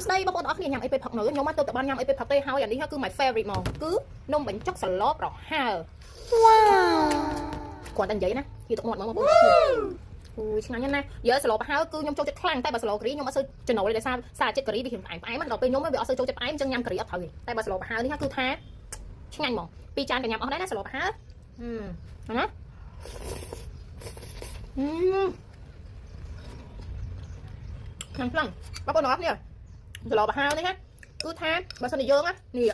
ស្ដីបងប្អូនអរគ្នាញ៉ាំអីពេលផឹកនៅខ្ញុំមកទៅបានញ៉ាំអីពេលផឹកទេហើយអានេះគឺ my favorite ហ្មងគឺនំបញ្ចុកសឡប្រហើរវ៉ាគាត់តែនិយាយណាវាទឹកមាត់ហ្មងបងប្អូនអូយឆ្ងាញ់ណាស់យើសឡប្រហើរគឺខ្ញុំចូលចិត្តខ្លាំងតែបើសឡការីខ្ញុំអត់សូវចំណូលទេដោយសារជាតិការីវាផ្អែមៗដល់ពេលខ្ញុំវាអត់សូវចូលចិត្តផ្អែមអញ្ចឹងញ៉ាំការីអត់ត្រូវទេតែបើសឡប្រហើរនេះគឺថាឆ្ងាញ់ហ្មង2ចានក៏ញ៉ាំអស់ដែរណាសឡប្រហើរណាខ្លាំងបងប្អូនអរគ្នាសឡប្រហើរនេះណាគឺថាបើសិនជាយើងណានេះ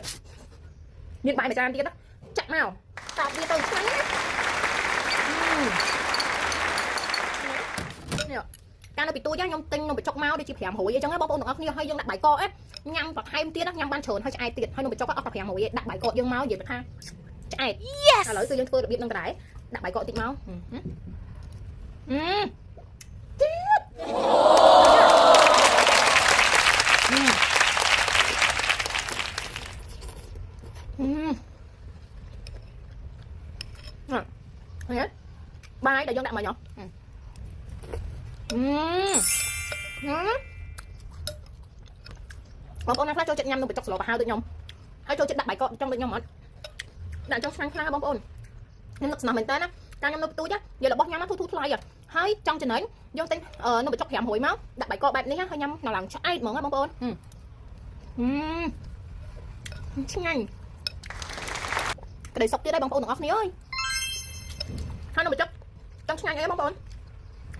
មានបាយមួយចានទៀតណាចាក់មកតបវាទៅឆ្ងាញ់ណានេះកាលនៅពីទូខ្ញុំទិញនំបញ្ចុកមកដូចជា500អញ្ចឹងបងប្អូនទាំងអស់គ្នាហើយយើងដាក់បាយកកញ៉ាំបន្ថែមទៀតណាញ៉ាំបានច្រើនហើយឆ្អែតទៀតហើយនំបញ្ចុកអត់តែ500ដាក់បាយកកយើងមកនិយាយថាឆ្អែតឥឡូវគឺយើងធ្វើរបៀបនឹងដែរដាក់បាយកកតិចមកទៀតបាយដែលយើងដាក់មកញ៉ាំបងប្អូនណាខ្លះចូលចិត្តញ៉ាំនំបញ្ចុកសឡប្រហើរដូចខ្ញុំហើយចូលចិត្តដាក់បាយកកចង់ដូចខ្ញុំអត់ដាក់ចង់ឆ្ងាញ់ខ្លាំងបងប្អូនខ្ញុំនឹកស្នើមែនតើណាការញ៉ាំនៅបន្ទូចយករបស់ញ៉ាំធូរថ្លៃហើយចង់ចំណេញយើងទិញនំបញ្ចុក500មកដាក់បាយកកបែបនេះហើយញ៉ាំដល់ឡើងឆ្អែតហ្មងបងប្អូនឆ្ងាញ់ក្តីសុខទៀតហើយបងប្អូនទាំងអស់គ្នាអើយហើយនំបញ្ចុកចង់ឆ្ងាញ់អីបងប្អូន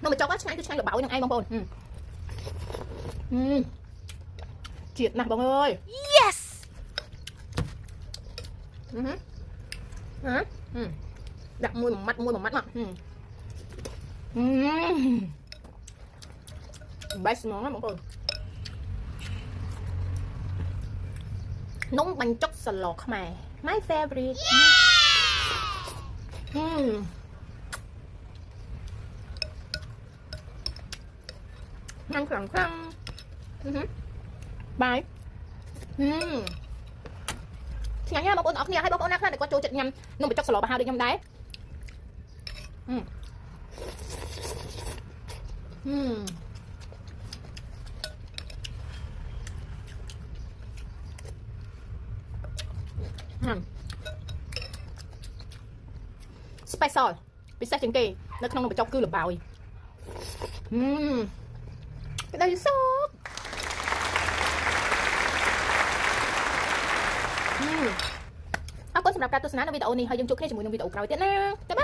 នំបញ្ចុកឆ្ងាញ់គឺឆ្ងាញ់លបោយនឹងឯងបងប្អូនជាតិណាស់បងអើយ Yes ដាក់មួយម៉ាត់មកbest ហ្មងណាបងប្អូននំបញ្ចុកសឡខ្មែរ my favorite ញ៉ាំខ្លាំងបាយឆ្ងាញ់ណាស់បងប្អូនអរគ្នាហើយបងប្អូនណាខ្លះដែលគាត់ចូលចិត្តញ៉ាំនំបញ្ចុកសឡប្រហើរដូចខ្ញុំដែរspecial ពិសេសជាងគេនៅក្នុងនំបញ្ចុកគឺលបោយក្តីសុខអរគុណសម្រាប់ការទស្សនានៅវីដេអូនេះហើយយើងជួបគ្នាជាមួយនឹងវីដេអូក្រោយទៀតណា